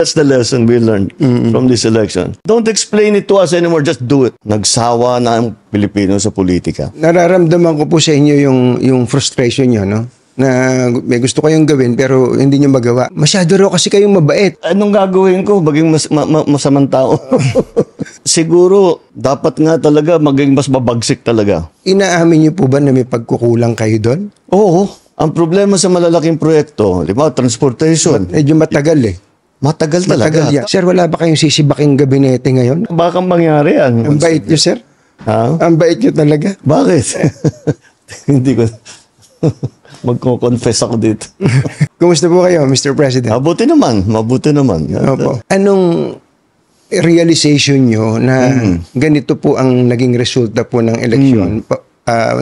That's the lesson we learned from this election. Don't explain it to us anymore, just do it. Nagsawa na ang Pilipino sa politika. Nararamdaman ko po sa inyo yung frustration nyo, no? Na may gusto kayong gawin pero hindi nyo magawa. Masyado raw kasi kayong mabait. Anong gagawin ko? Maging masamang tao. Siguro, dapat nga talaga maging mas mabagsik talaga. Inaamin nyo po ba na may pagkukulang kayo doon? Oo. Ang problema sa malalaking proyekto, di ba, transportation. Medyo matagal eh. Matagal talaga. Matagal yan. Sir, wala ba kayong sisibaking gabinete ngayon? Baka mangyari yan. Ang bait nyo, sir. Ha? Ang bait nyo talaga. Bakit? Hindi ko... Magko-confess ako dito. Kumusta po kayo, Mr. President? Mabuti naman. Mabuti naman. Opo. Anong realization nyo na ganito po ang naging resulta po ng eleksyon?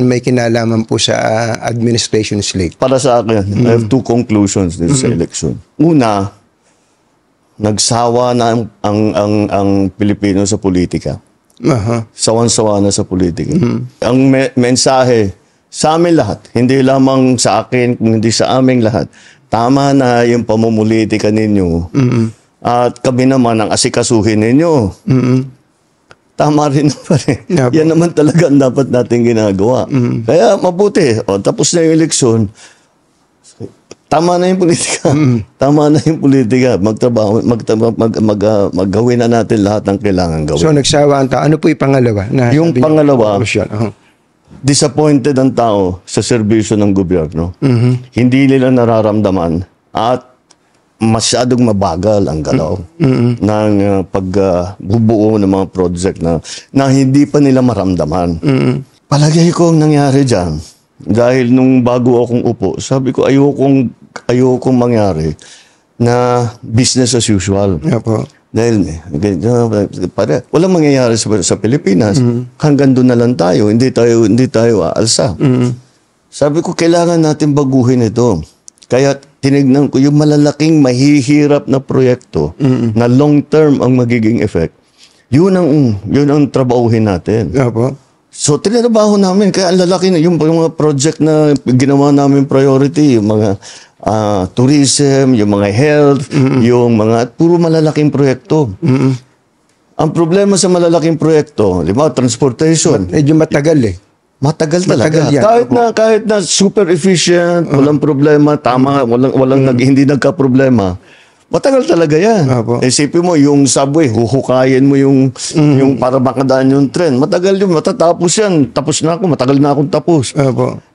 May kinalaman po sa administration slate. Para sa akin, I have two conclusions dito sa election. Una, nagsawa na ang Pilipino sa politika. Sawan-sawa na sa politika. Ang mensahe sa amin lahat, hindi lamang sa akin, kundi sa aming lahat, tama na yung pamumulitika ninyo. At kami naman ang asikasuhin ninyo. Tama rin naman eh. Yan naman talaga ang dapat natin ginagawa. Kaya mabuti. Tapos na yung eleksyon, tama na yung politika. Tama na yung politika. Maggawin na natin lahat ng kailangan gawin. So nagsawa ang tao. Ano po yung pangalawa? Yung pangalawa, disappointed ang tao sa serbisyo ng gobyerno. Hindi nila nararamdaman at masyadong mabagal ang galaw ng pagbubuo ng mga project na hindi pa nila maramdaman. Palagay ko ang nangyari dyan, dahil nung bago akong upo, sabi ko ayokong mangyari na business as usual. Dahil walang mangyayari sa Pilipinas. Hanggang doon na lang tayo. Hindi tayo aalsa. Sabi ko, kailangan natin baguhin ito. Kaya tinignan ko yung malalaking mahihirap na proyekto na long-term ang magiging effect. Yun ang trabahuhin natin. So, tinatrabaho namin. Kaya ang lalaki na yung mga project na ginawa namin priority, yung mga tourism, yung mga health, yung mga puro malalaking proyekto. Ang problema sa malalaking proyekto, di ba, transportation. Medyo matagal eh. Matagal talaga. Kahit na super efficient, walang problema, tama, hindi nagka-problema. Matagal talaga yan. Isipin mo, yung subway, huhukayin mo yung para makadaan yung tren. Matagal yun, matatapos yan. Tapos na ako, matagal na akong tapos.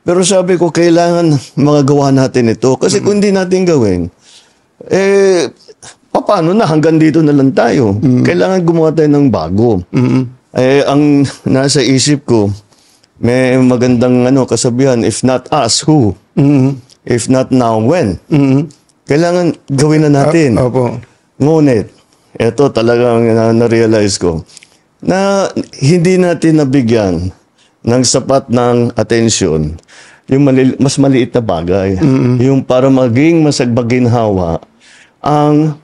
Pero sabi ko, kailangan magagawa natin ito. Kasi kung hindi natin gawin, paano na? Hanggang dito na lang tayo. Kailangan gumawa tayo ng bago. Ang nasa isip ko, may magandang kasabihan, if not us, who? If not now, when? Kailangan gawin na natin. Ngunit, ito talagang na-realize ko, na hindi natin nabigyan ng sapat ng atensyon yung mas maliit na bagay. Yung para maging masagbaginhawa ang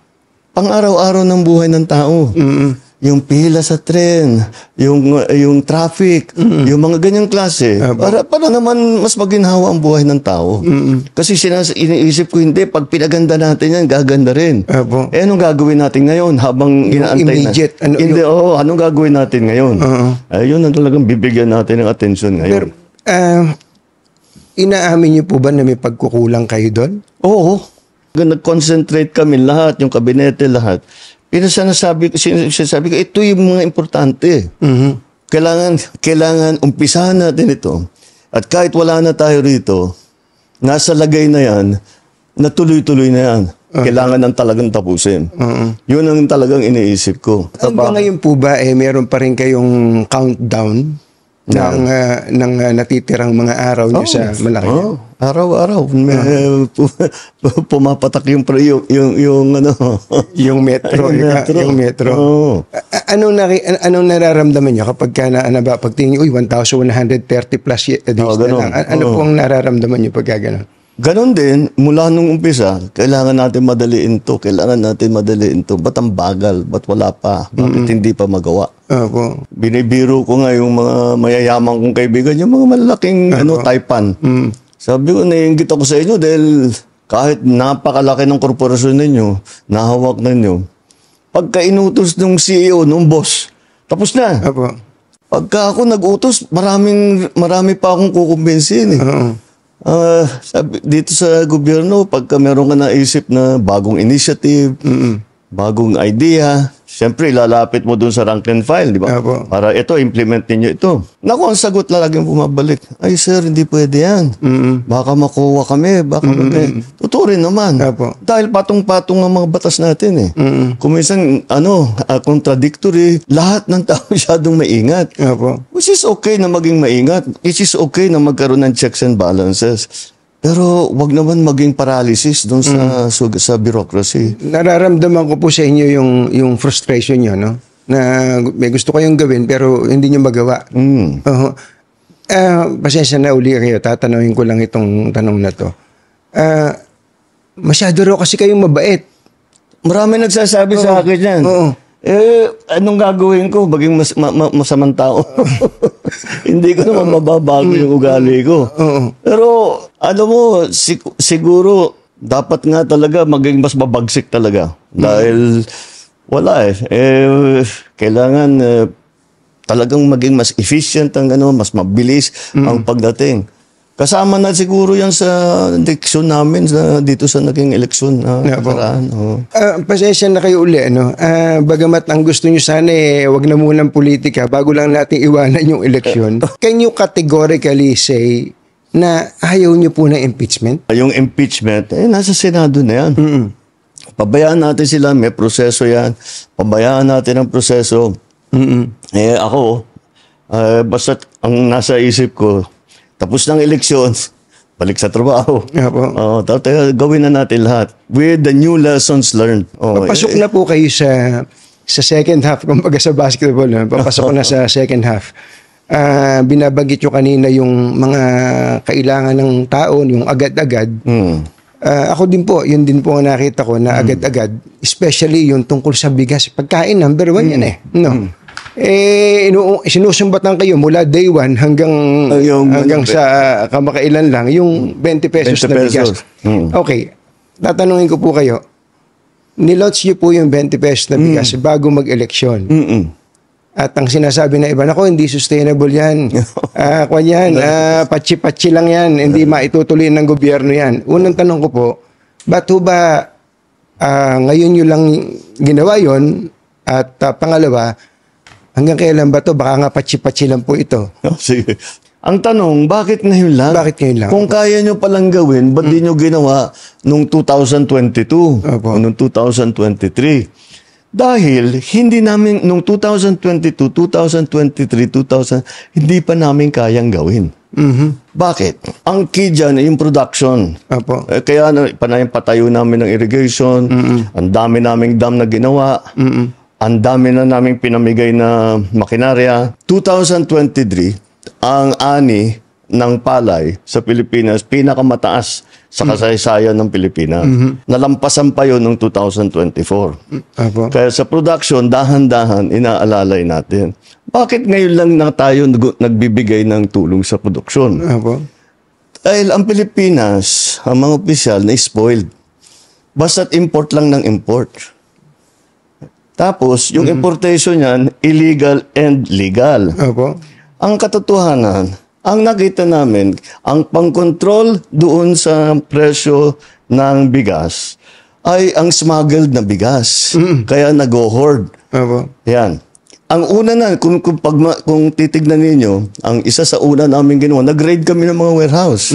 pang-araw-araw ng buhay ng tao. Yung pila sa tren, yung traffic, yung mga ganyang klase. Para naman mas maginhawa ang buhay ng tao. Kasi iniisip ko, hindi, pag pinaganda natin yan, gaganda rin. Anong gagawin natin ngayon habang inaantay immediate, na? Anong gagawin natin ngayon? Ayun ang talagang bibigyan natin ng atensyon ngayon. Pero, inaamin niyo po ba na may pagkukulang kayo doon? Oo. Nag-concentrate kami lahat, yung kabinete lahat. Sinasabi ko, ito yung mga importante. Kailangan umpisahan natin ito. At kahit wala na tayo rito, nasa lagay na yan, natuloy-tuloy na yan. Kailangan ng talagang tapusin. Yun ang talagang iniisip ko. Hanggang ngayon po ba, meron pa rin kayong countdown ng natitirang mga araw niyo sa Malacanang? Araw-araw. Pumapatak yung metro. Yung metro. Anong nararamdaman niyo kapag pagtingin niyo, 1,130 plus days na lang? Ano pong nararamdaman niyo pag gano'n? Ganon din, mula nung umpisa, kailangan natin madaliin to. Ba't ang bagal? Ba't wala pa? Bakit hindi pa magawa? Binibiro ko nga yung mga mayayaman kong kaibigan, yung mga malalaking taipan. Sabi ko, naiinggit ako sa inyo dahil kahit napakalaki ng korporasyon ninyo, nahawak ninyo, pagka inutos ng CEO, nung boss, tapos na. Opo. Pagka ako nag-utos, marami pa akong kukumbinsin. Oo. Sabi, dito sa gobyerno, pagka meron ka naisip na bagong initiative, bagong idea, siyempre ilalapit mo dun sa rank and file, di ba? Apo. Para ito, implement ninyo ito. Naku, ang sagot laging bumabalik. Ay sir, hindi pwede yan. Baka makuha kami, baka totoo rin naman. Apo. Dahil patong-patong ang mga batas natin eh. Kung minsan, contradictory, lahat ng tao masyadong maingat. Opo. Which is okay na maging maingat. It is okay na magkaroon ng checks and balances. Pero wag naman maging paralysis doon sa bureaucracy. Nararamdaman ko po sa inyo yung frustration nyo, no? Na may gusto kayong gawin pero hindi nyo magawa. Pasensya na uli kayo. Tatanungin ko lang itong tanong na to. Masyado raw kasi kayong mabait. Marami nagsasabi sa akin yan. Oo. Anong gagawin ko? Maging masamang tao. Hindi ko naman mababago yung ugali ko. Pero, mo, siguro, dapat nga talaga maging mas mabagsik talaga. Dahil, wala kailangan talagang maging mas efficient ang mas mabilis ang pagdating. Kasama na siguro yan sa eleksyon namin dito sa naging eleksyon nakaraan. Pasensya na kayo uli. Bagamat ang gusto nyo sana wag na munang politika bago lang natin iwanan yung eleksyon. Can you categorically say na ayaw nyo po ng impeachment? Yung impeachment, nasa Senado na yan. Pabayaan natin sila, may proseso yan. Pabayaan natin ang proseso. Ako, basta ang nasa isip ko, tapos ng eleksyon, balik sa trabaho. Gawin na natin lahat. With the new lessons learned. Papasok na po kayo sa second half. Kumbaga sa basketball, papasok na sa second half. Binabanggit nyo kanina yung mga kailangan ng tao, yung agad-agad. Ako din po, yun din po ang nakita ko na agad-agad. Especially yung tungkol sa bigas. Pagkain, number 1 yan No? Sinusumbatan kayo mula day 1 hanggang sa kamakailan lang yung 20 pesos na bigas. Okay, tatanungin ko po kayo, nilaunch nyo po yung 20 pesos na bigas bago mag-eleksyon. At ang sinasabi na iba, ako hindi sustainable yan. Patsi-patsi lang yan, hindi maitutuloy ng gobyerno yan. Unang tanong ko po, ba't ba ngayon nyo lang ginawa yon? At pangalawa, hanggang kailan ba to? Baka nga patsi-patsi lang po ito. Sige. Ang tanong, bakit ngayon lang? Bakit ngayon lang? Kung kaya nyo palang gawin, ba't di nyo ginawa nung 2022 o nung 2023? Dahil hindi namin, nung 2022, 2023, hindi pa namin kayang gawin. Bakit? Ang key dyan, yung production. Kaya patayo namin ng irrigation, ang dami naming dam na ginawa, ang dami na naming pinamigay na makinarya. 2023, ang ani ng palay sa Pilipinas, pinakamataas sa kasaysayan ng Pilipinas. Nalampasan pa yun noong 2024. Kaya sa production, dahan-dahan, inaalalay natin. Bakit ngayon lang na tayo nagbibigay ng tulong sa produksyon? Dahil ang Pilipinas, ang mga opisyal na spoiled. Basta't import lang ng import. Tapos, yung importation niyan, illegal and legal. Ang katotohanan, ang nakita namin, ang pang-control doon sa presyo ng bigas ay ang smuggled na bigas. Kaya nag-hoard. Yan. Ang una na, kung titignan ninyo, ang isa sa una namin ginawa, nag-raid kami ng mga warehouse.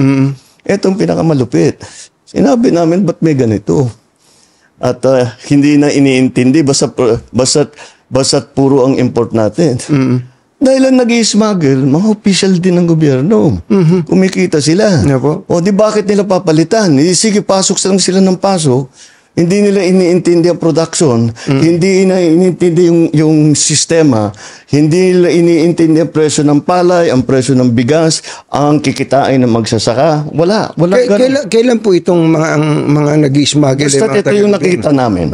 Itong pinakamalupit. Sinabi namin, ba't may ganito? At hindi na iniintindi, basta't puro ang import natin. Dahil ang nag-i-smuggle, mga official din ng gobyerno. Kumikita sila. O di bakit nila papalitan? Sige, pasok lang sila ng pasok. Hindi nila iniintindi ang production. Hindi nila iniintindi yung sistema. Hindi nila iniintindi ang presyo ng palay, ang presyo ng bigas, ang kikitain ng magsasaka. Wala. Kailan po itong mga nag-i-smuggle? Basta ito yung nakita namin.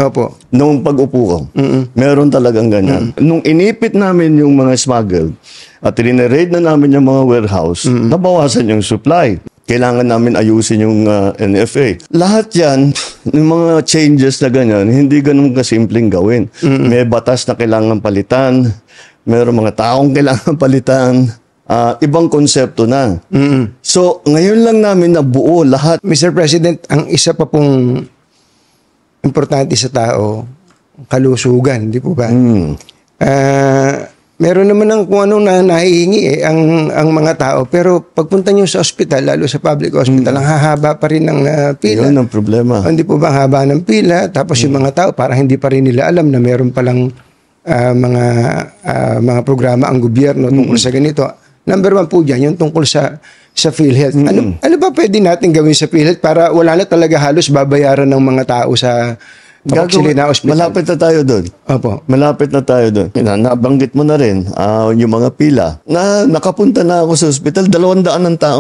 Nung pag-upo ko. Meron talagang ganyan. Nung inipit namin yung mga smuggled at rineraid na namin yung mga warehouse, nabawasan yung supply. kailangan namin ayusin yung NFA. Lahat yan, yung mga changes na ganyan, hindi ganun kasimpleng gawin. May batas na kailangan palitan, mayroong mga taong kailangan palitan, ibang konsepto na. So, ngayon lang namin nabuo lahat. Mr. President, ang isa pa pong importante sa tao, kalusugan, di po ba? Meron naman ng kung ano na nahihingi ang mga tao, pero pagpunta nyo sa ospital, lalo sa public hospital, ang hahaba pa rin ng pila. Yun ang problema. Hindi po ba ang haba ng pila? Tapos yung mga tao, parang hindi pa rin nila alam na meron palang mga programa ang gobyerno tungkol sa ganito. Number 1 po dyan, yung tungkol sa PhilHealth. Ano ba pwede natin gawin sa PhilHealth para wala na talaga halos babayaran ng mga tao sa na hospital? Malapit na tayo doon. Opo. Malapit na tayo doon. Nabanggit mo na rin yung mga pila. Nakapunta na ako sa ospital, 200 ng tao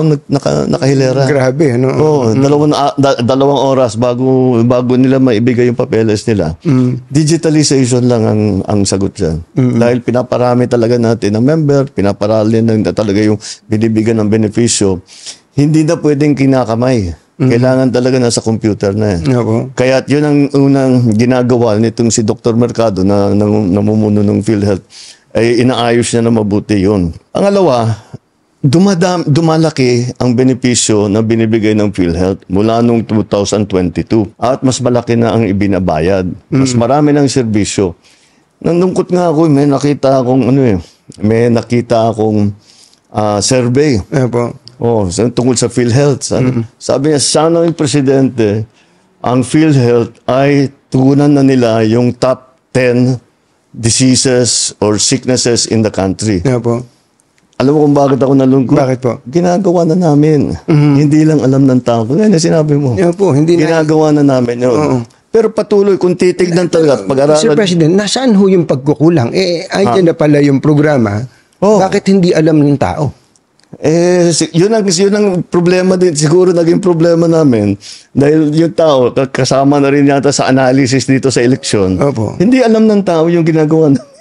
nakahilera. Grabe, ano? Oo, 2 oras bago nila maibigay yung papeles nila. Digitalization lang ang sagot dyan. Dahil pinaparami talaga natin ang member, pinaparali na talaga yung binibigyan ng benepisyo. Hindi na pwedeng kinakamay. Kailangan talaga nasa computer na. Kaya yun ang unang ginagawa nitong si Dr. Mercado na namumuno ng PhilHealth, ay inaayos niya na mabuti yun. Pangalawa, dumalaki ang benepisyo na binibigay ng PhilHealth mula noong 2022 at mas malaki na ang ibinabayad. Mas marami ng serbisyo. Nandungkot nga ako, may nakita akong survey. Tungkol sa PhilHealth. Sabi niya, sana yung presidente, ang PhilHealth ay tugunan na nila yung top 10 diseases or sicknesses in the country. Alam mo kung bakit ako nalungkot? Bakit po? Ginagawa na namin. Hindi lang alam ng tao. Ngayon na sinabi mo. Ginagawa na namin yun. Pero patuloy, kung titignan talaga, pag-aralan... Mr. President, nasaan ho yung pagkukulang? Andyan na pala yung programa. Bakit hindi alam ng tao? Yun ang problema din. Siguro naging problema namin dahil yung tao, kasama na rin yata sa analysis dito sa eleksyon. Hindi alam ng tao yung ginagawa namin.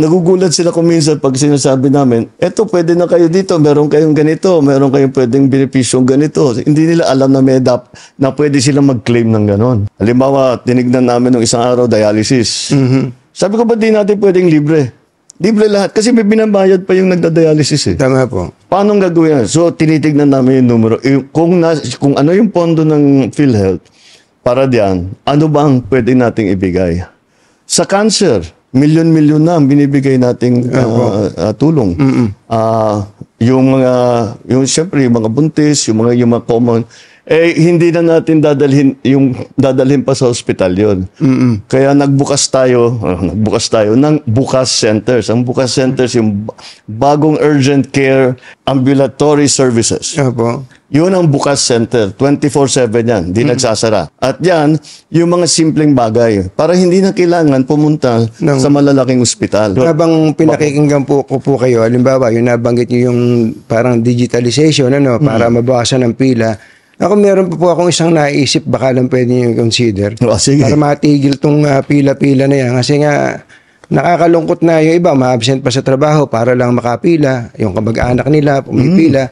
Nagugulat sila kung minsan pag sinasabi namin, eto pwede na kayo dito, meron kayong ganito, meron kayong pwedeng benepisyong ganito. Hindi nila alam na na pwede silang mag-claim ng ganon. Halimbawa, tinignan namin ng isang araw dialysis. Sabi ko, ba't di natin pwedeng libre? Libre lahat. Kasi may binabayad pa yung nagda-dialysis eh. Tama po. Paano gagawin yan? So, tinitignan namin yung numero. Kung ano yung pondo ng PhilHealth, para diyan, ano ba ang pwede nating ibigay? Sa cancer, milyon-milyon na ang binibigay nating tulong. Siyempre, yung mga buntis, yung mga common, hindi na natin dadalhin pa sa ospital yon. Kaya nagbukas tayo ng Bukas Centers. Ang Bukas Centers, yung bagong urgent care ambulatory services. Yun ang Bukas Center. 24/7 yan. Hindi nagsasara. At yan, yung mga simpleng bagay. Para hindi na kailangan pumunta sa malalaking ospital. Habang pinakikinggan ko po kayo, halimbawa, yung nabanggit nyo yung parang digitalization, para mabawasan ang pila. Ako meron po akong isang naisip, baka lang pwede nyo consider. Para matigil tong pila-pila na yan. Kasi nga, nakakalungkot na yung iba, ma-absent pa sa trabaho para lang makapila. Yung kamag-anak nila, pumipila.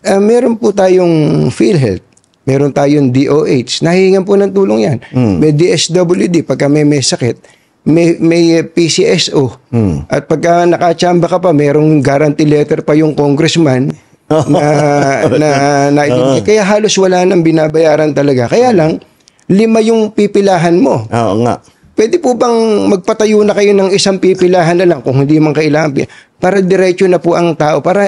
Meron po tayong PhilHealth. Meron tayong DOH. Nahihingan po ng tulong yan. May DSWD, pagka may sakit. May PCSO. At pagka nakachamba ka pa, merong guarantee letter pa yung congressman kaya halos wala nang binabayaran talaga. Kaya lang, 5 yung pipilahan mo. Oo nga. Pwede po bang magpatayo na kayo ng isang pipilahan na lang kung hindi man kailangan para diretso na po ang tao, para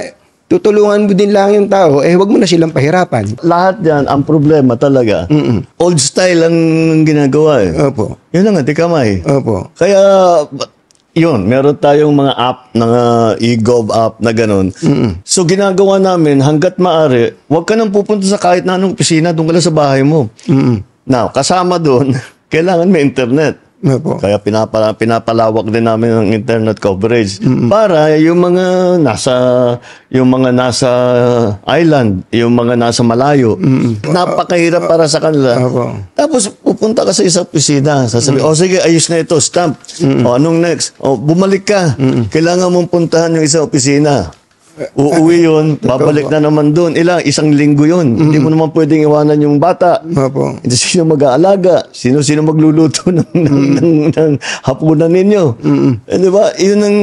tutulungan mo din lang yung tao, wag mo na silang pahirapan. Lahat yan, ang problema talaga. Old style ang ginagawa eh. Yun lang, kamay. Kaya yun, meron tayong mga app, e-gov app na gano'n. So, ginagawa namin, hanggat maaari, huwag ka nang pupunta sa kahit na anong opisina, doon ka lang sa bahay mo. Now, kasama doon, kailangan may internet. Kaya pinapalawak din namin ang internet coverage para yung mga nasa island, yung mga nasa malayo, napakahirap para sa kanila. Tapos pupunta ka sa isang opisina, sasabi, sige, ayos na ito, stamp. Anong next? Bumalik ka. Kailangan mong puntahan yung isang opisina. Uuwi yun, babalik na naman doon. Isang linggo yun. Hindi mo naman pwedeng iwanan yung bata. Opo. Sino mag-aalaga? Sino magluluto ng hapunan ninyo? Di ba? Yun ang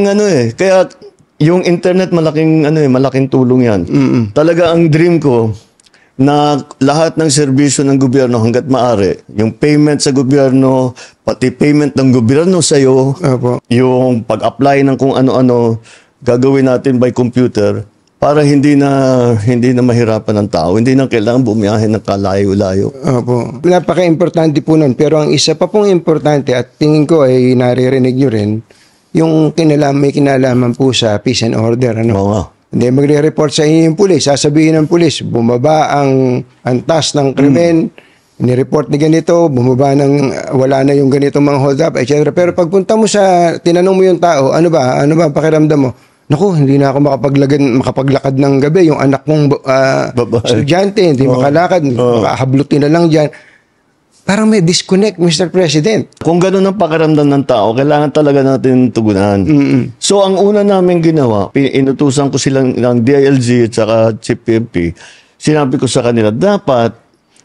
Kaya yung internet malaking tulong yan. Talaga ang dream ko na lahat ng serbisyo ng gobyerno hanggat maaari, yung payment sa gobyerno, pati payment ng gobyerno sa iyo, yung pag-apply ng kung ano-ano, gagawin natin by computer para hindi na mahirapan ng tao. Hindi na kailangan bumiyahe ng kalayo-layo. Opo. Napaka-importante po nun. Pero ang isa pa pong importante at tingin ko ay naririnig nyo rin, yung may kinalaman po sa peace and order. Oo. Hindi, magre-report sa inyo yung pulis. Sasabihin ng pulis, bumaba ang antas ng krimen, ni-report ni ganito, bumaba wala na yung ganitong mga hold up, etc. Pero pagpunta mo tinanong mo yung tao, ano ba pakiramdam mo? Naku, hindi na ako makapaglakad ng gabi. Yung anak kong estudyante, hindi makalakad, makahablutin na lang dyan. Parang may disconnect, Mr. President. Kung gano'n ang pakiramdam ng tao, kailangan talaga natin tugunan. So, ang una namin ginawa, inutusan ko silang ng DILG at saka Chief PNP, sinabi ko sa kanila, dapat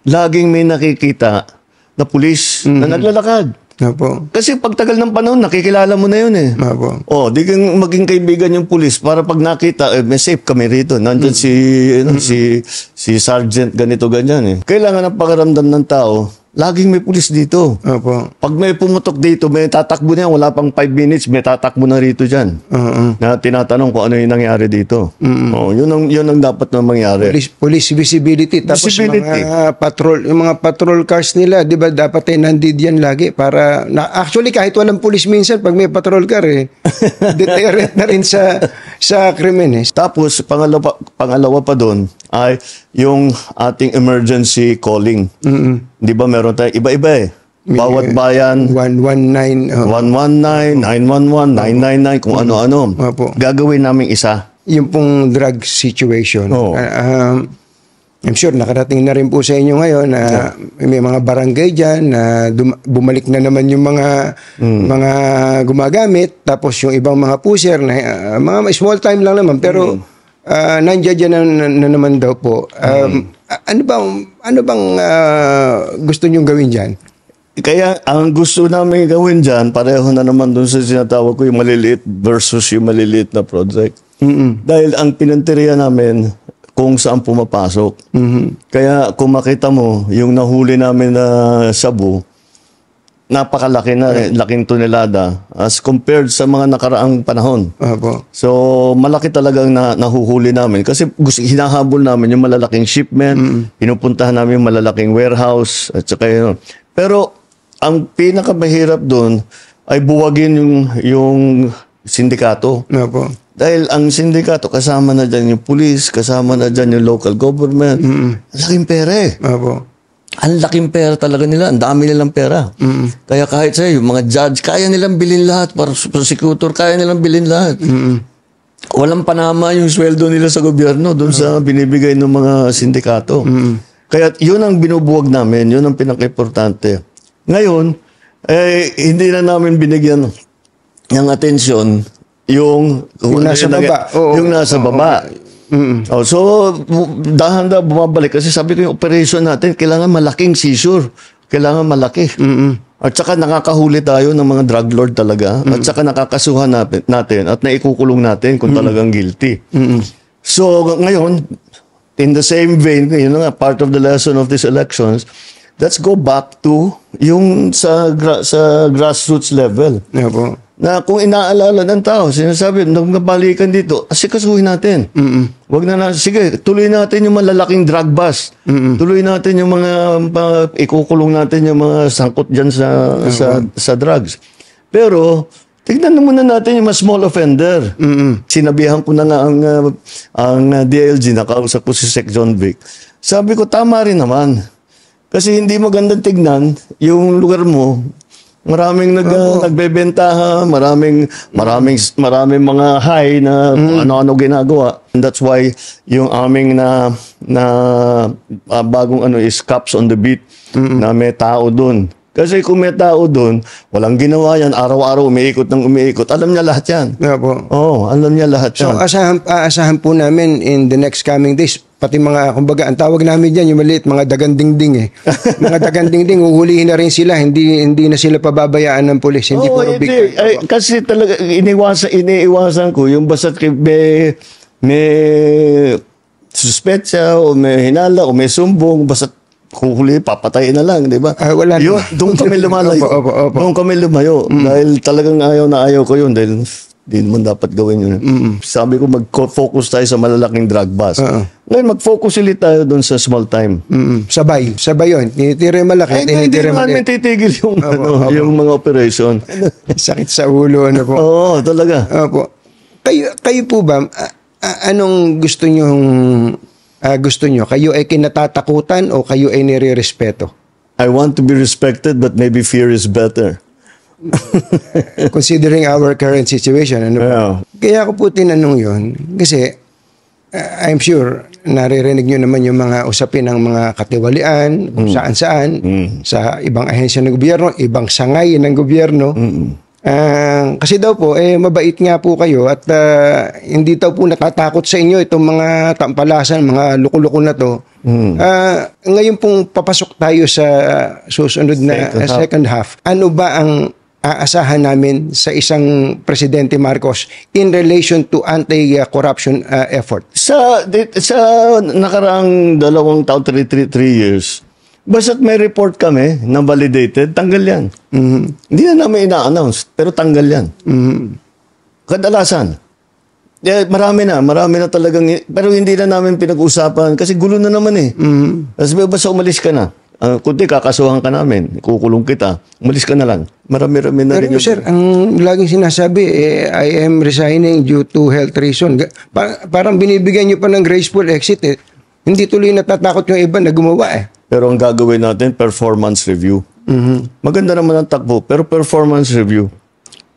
laging may nakikita na pulis na naglalakad. Opo. Kasi pagtagal ng panahon, nakikilala mo na yun eh. Opo. Di kang maging kaibigan yung pulis para pag nakita, may safe kami rito. Nandyan si Sergeant ganito, ganyan eh. Kailangan ang pakiramdam ng tao, laging may pulis dito. Opo. Pag may pumutok dito, may tatakbo na yan. Wala pang 5 minutes, may tatakbo na rito dyan. Na tinatanong kung ano yung nangyari dito. Yun ang dapat na mangyari. Police visibility. Tapos yung mga patrol cars nila, di ba dapat nandid yan lagi para, actually kahit walang police minsan, pag may patrol car deterrent na rin sa krimen. Tapos, pangalawa pa doon ay yung ating emergency calling. Di ba meron tayo iba-iba eh. Bawat bayan, 119, 119, 911, 999, kung ano-ano. Gagawin namin isa. Yung pong drug situation. I'm sure nakarating na rin po sa inyo ngayon na may mga barangay dyan na bumalik na naman yung mga gumagamit, tapos yung ibang mga pusher na mga small time lang naman pero nandiyan na naman daw po. Ano bang gusto nyong gawin dyan? Kaya ang gusto namin gawin dyan, pareho na naman dun sa sinatawag ko yung maliliit versus yung maliliit na project. Dahil ang pinanteriya namin kung saan pumapasok. Kaya kung makita mo, yung nahuli namin na sabu, napakalaki na, laking tonelada as compared sa mga nakaraang panahon. So, malaki talagang nahuhuli namin. Kasi hinahabol namin yung malalaking shipment, pinupuntahan namin yung malalaking warehouse, at saka yun. Pero, ang pinakamahirap doon ay buwagin yung sindikato. Dahil ang sindikato, kasama na dyan yung police, kasama na dyan yung local government. Laking pera eh. Ang laking pera talaga nila. Ang dami nilang pera. Kaya kahit sa'yo, yung mga judge, kaya nilang bilhin lahat. Para prosecutor, kaya nilang bilhin lahat. Walang panama yung sweldo nila sa gobyerno doon sa binibigay ng mga sindikato. Kaya yun ang binubuwag namin. Yun ang pinaka-importante. Ngayon, hindi na namin binigyan ng atensyon yung nasa baba. Yung nasa baba. So, dahan-dahan bumabalik. Kasi sabi ko yung operation natin, kailangan malaking seizure. Kailangan malaki. At saka nakakahuli tayo ng mga drug lord talaga. At saka nakakasuhan natin at naikukulong natin kung talagang guilty. So, ngayon, in the same vein, part of the lesson of these elections, let's go back to yung sa grassroots level. Na kung inaalala ng tao, sinasabi, nagbabalikan dito, asikasuhin natin. Wag na sige, tuloy natin yung malalaking drug bust. Tuloy natin yung mga ikukulong natin yung mga sangkot dyan sa drugs. Pero, tignan muna natin yung mga small offender. Sinabihan ko na nga ang DILG, nakausap ko si Sec. John Vic. Sabi ko, tama rin naman. Kasi hindi magandang tignan yung lugar mo. Maraming nagbebentaha, maraming mga high na ano-ano ginagawa. And that's why yung aming na bagong is cops on the beat na may tao doon Kasi kung may tao doon, walang ginawa yan, araw-araw umiikot ng umiikot, alam niya lahat yan. Opo. Oo, alam niya lahat So, yan. aasahan po namin in the next coming days, pati mga, kumbaga, ang tawag namin dyan, yung maliit, mga dagandingding eh. Mga dagandingding, uhulihin na rin sila, hindi na sila pababayaan ng pulis, hindi Oo, puro big hindi. Ay, kasi talaga, iniiwasan ko, yung basta't may suspetsa, o may hinala, o may sumbong, basta't huli, papatayin na lang, di ba? Wala Yun, naman. doon kami lumalayo. Opo. Doon kami lumayo. Dahil talagang ayaw ko yun. Dahil di mo dapat gawin yun. Sabi ko, mag-focus tayo sa malalaking drug bust. Ngayon, mag-focus ulit tayo doon sa small time. Sabay yun. Tinitira yung malaki, Ay, hindi tinitira yung naman maliit. titigil yung, yung mga operation. Sakit sa ulo, ano po. Oo, talaga. Opo. Kayo po ba, anong gusto nyo? Kayo ay kinatatakutan o kayo ay nire-respeto? I want to be respected, but maybe fear is better. Considering our current situation, ano po? Yeah. Kaya ako po tinanong yun, kasi I'm sure naririnig nyo naman yung mga usapin ng mga katiwalian, kung saan-saan, sa ibang ahensya ng gobyerno, ibang sangay ng gobyerno. Kasi daw po, mabait nga po kayo at hindi daw po natatakot sa inyo itong mga tampalasan, mga luko-luko na to. Ngayon pong papasok tayo sa susunod na second half. Ano ba ang aasahan namin sa isang Presidente Marcos in relation to anti-corruption effort? Sa nakaraang 2 taon, 3 years, basta't may report kami na validated, tanggal yan. Hindi na namin ina-announce, pero tanggal yan. Kadalasan. Marami na talagang, pero hindi na namin pinag-usapan kasi gulo na naman eh. Kasi basta umalis ka na. Kundi kakasuhan ka namin, kukulong kita, umalis ka na lang. Marami-rami na rin. Pero sir, ang laging sinasabi, I am resigning due to health reason. Parang binibigyan nyo pa ng graceful exit eh. Hindi tuloy natatakot yung iba na gumawa eh. Pero ang gagawin natin, performance review. Maganda naman ang takbo, pero performance review.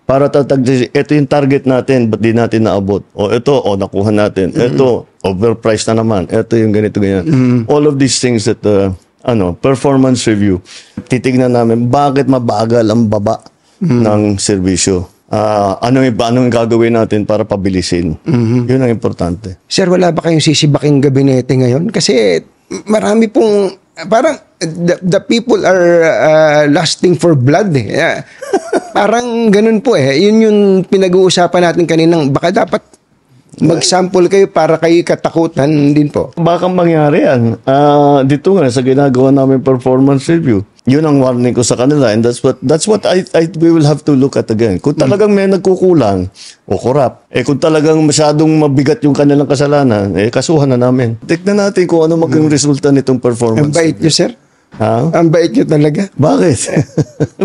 Para ito yung target natin, ba't di natin naabot? O ito, nakuha natin. Ito, overpriced na naman. Ito yung ganito, ganyan. All of these things that, performance review. Titignan namin, bakit mabagal ang baba ng serbisyo? Anong gagawin natin para pabilisin? Yun ang importante. Sir, wala ba kayong sisibaking gabinete ngayon? Kasi marami pong, parang the people are lusting for blood eh. Parang ganun po eh. Yun yung pinag-uusapan natin kaninang, baka dapat mag-sample kayo para kayo katakutan din po. Baka mangyari yan. Dito nga, sa ginagawa namin performance review, yun ang warning ko sa kanila, and that's what we will have to look at again. Kung talagang may nagkukulang o corrupt, kung talagang masyadong mabigat yung kanilang kasalanan, kasuhan na namin. Tignan natin kung ano maging resulta nitong performance. Ang bait nyo, sir. Ha? Ang bait nyo talaga. Bakit?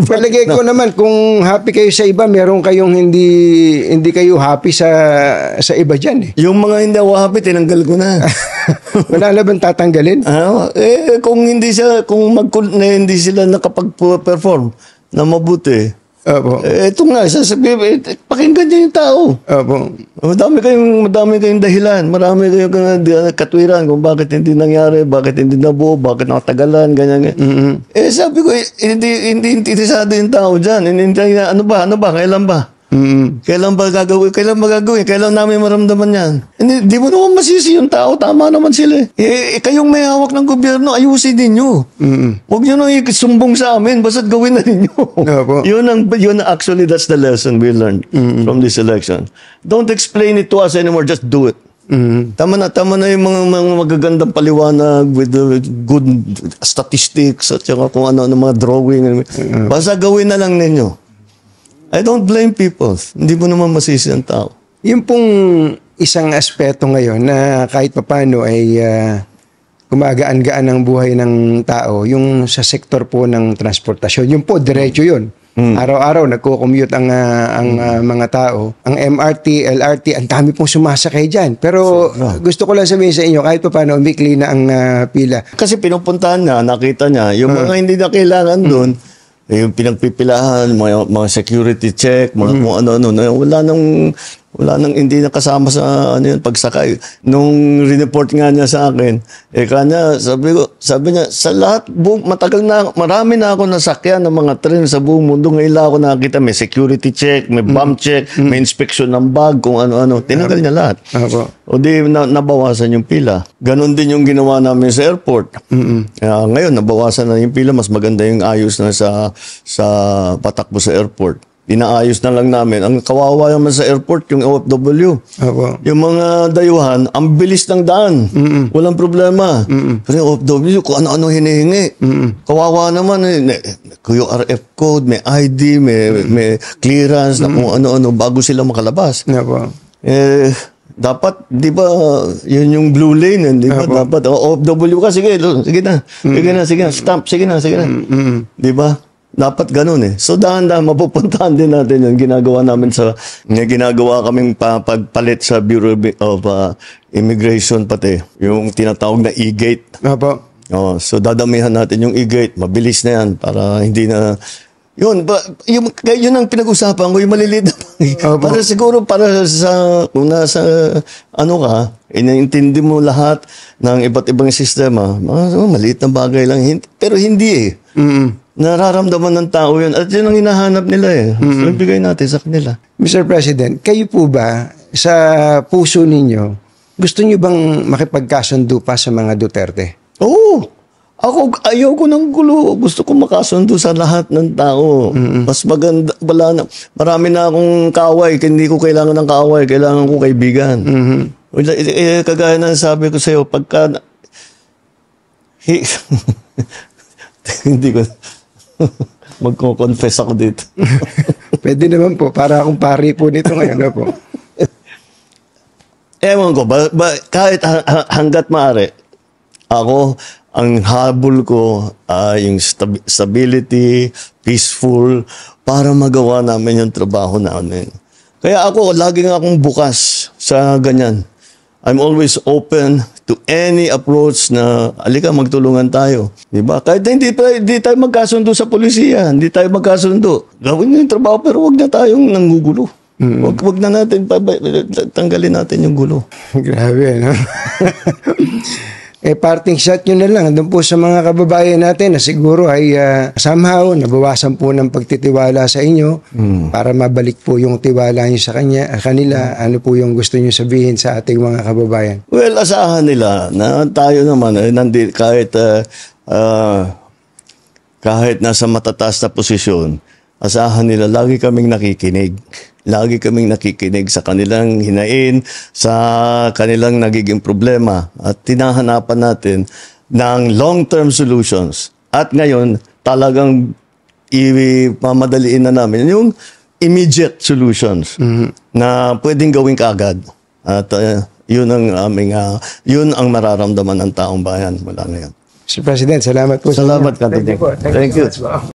Palagay ko naman, kung happy kayo sa iba, meron kayong hindi kayo happy sa iba dyan eh. Yung mga hindi ako happy, tinanggal ko na. Wala na bang tatanggalin? Kung hindi sila nakapag-perform na mabuti, Opo. ito nga, sasabihin, pakinggan niyo yung tao. Opo. Madami kayong dahilan, marami kayong katwiran kung bakit hindi nangyari, bakit hindi nabuo, bakit nakatagalan, ganyan. Sabi ko, hindi interesado yung tao dyan. Ano ba, kailan ba? Kailan ba gagawin? Kailan namin maramdaman yan? Hindi mo naman masisi yung tao. Tama naman sila. Kayong may hawak ng gobyerno, ayusin ninyo. Huwag nyo nang isumbong sa amin. Basta't gawin na ninyo. Actually, that's the lesson we learned from this election. Don't explain it to us anymore. Just do it. Tama na yung mga magagandang paliwanag with the good statistics at saka kung ano mga drawing. Basta gawin na lang ninyo. I don't blame people. Hindi mo naman masisi ang tao. Yung pong isang aspeto ngayon na kahit papano ay gumagaan-gaan ang buhay ng tao, yung sa sektor po ng transportasyon. Yung po, diretso yun. Araw-araw, nagko-commute ang mga tao. Ang MRT, LRT, ang dami pong sumasakay dyan. Pero gusto ko lang sabihin sa inyo, kahit papano, umikli na ang pila. Kasi pinupuntahan niya, nakita niya, yung mga hindi na kailangan doon, yung pinagpipilahan, mga security check, mga kung ano-ano, wala nang Wala nang, hindi na kasama sa ano yun, pagsakay. Nung report nga niya sa akin, kanya, sabi niya, sa lahat, matagal na, marami na ako nasakyan ng mga tren sa buong mundo. Ngayon lang ako nakakita, may security check, may bomb check, may inspection ng bag, kung ano-ano. Tinagal niya lahat. O di, nabawasan yung pila. Ganon din yung ginawa namin sa airport. Ngayon, nabawasan na yung pila, mas maganda yung ayos na sa patakbo sa airport. Inaayos na lang namin. Ang kawawa naman sa airport, yung OFW. Yung mga dayuhan, ang bilis ng daan. Walang problema. Pero yung OFW, kung ano-ano hinihingi. Kawawa naman. QRF code, may ID, may clearance, na kung ano-ano, bago sila makalabas. Dapat, di ba, yun yung blue lane, di ba? Dapat, OFW ka, sige na. Sige na, stamp, sige na. Di ba? Dapat ganun eh. So dahan-dahan mapupuntahan din natin yun. Ginagawa kaming pagpalit sa Bureau of Immigration pati. Yung tinatawag na e-gate. So dadamihan natin yung e-gate. Mabilis na yan para hindi na... Yun ang pinag-usapan ko, yung maliliit na para siguro, kung nasa, inaintindi mo lahat ng iba't ibang sistema, maliit na bagay lang. Pero hindi eh. Nararamdaman ng tao yun. At yun ang hinahanap nila eh. So, ibigay natin sa kanila. Mr. President, kayo po ba, sa puso ninyo, gusto niyo bang makipagkasundo pa sa mga Duterte? Oo. Ako, ayoko ng gulo. Gusto ko makasundo sa lahat ng tao. Mas maganda, marami na akong kaaway. Hindi ko kailangan ng kaaway. Kailangan ko kaibigan. Kagaya na sabi ko sa'yo, pagka... hindi ko... Magko-confess ako dito. Pwede naman po. Para akong pari po nito ngayon po. Ewan ko, kahit hanggat maaari, ako, ang habol ko ay yung stability, peaceful, para magawa namin yung trabaho namin. Kaya ako, lagi nga akong bukas sa ganyan. I'm always open to any approach na, alika, magtulungan tayo. Diba? Kahit hindi tayo magkasundo sa polisiya, hindi tayo magkasundo. Gawin nyo yung trabaho, pero wag na tayong nanggugulo. Wag na natin, tanggalin natin yung gulo. Grabe, no? Parting shot nyo na lang doon po sa mga kababayan natin na siguro ay somehow nabawasan po ng pagtitiwala sa inyo para mabalik po yung tiwala nyo sa kanila. Ano po yung gusto nyo sabihin sa ating mga kababayan? Well, asahan nila na tayo naman, kahit nasa matataas na posisyon, asahan nila, lagi kaming nakikinig. Lagi kaming nakikinig sa kanilang hinain, sa kanilang nagiging problema. At tinahanapan natin ng long-term solutions. At ngayon, talagang ipamadaliin na namin yung immediate solutions na pwedeng gawin kaagad. At yun ang mararamdaman ng taong bayan mula ngayon. Mr. President, salamat po. Salamat, Thank you.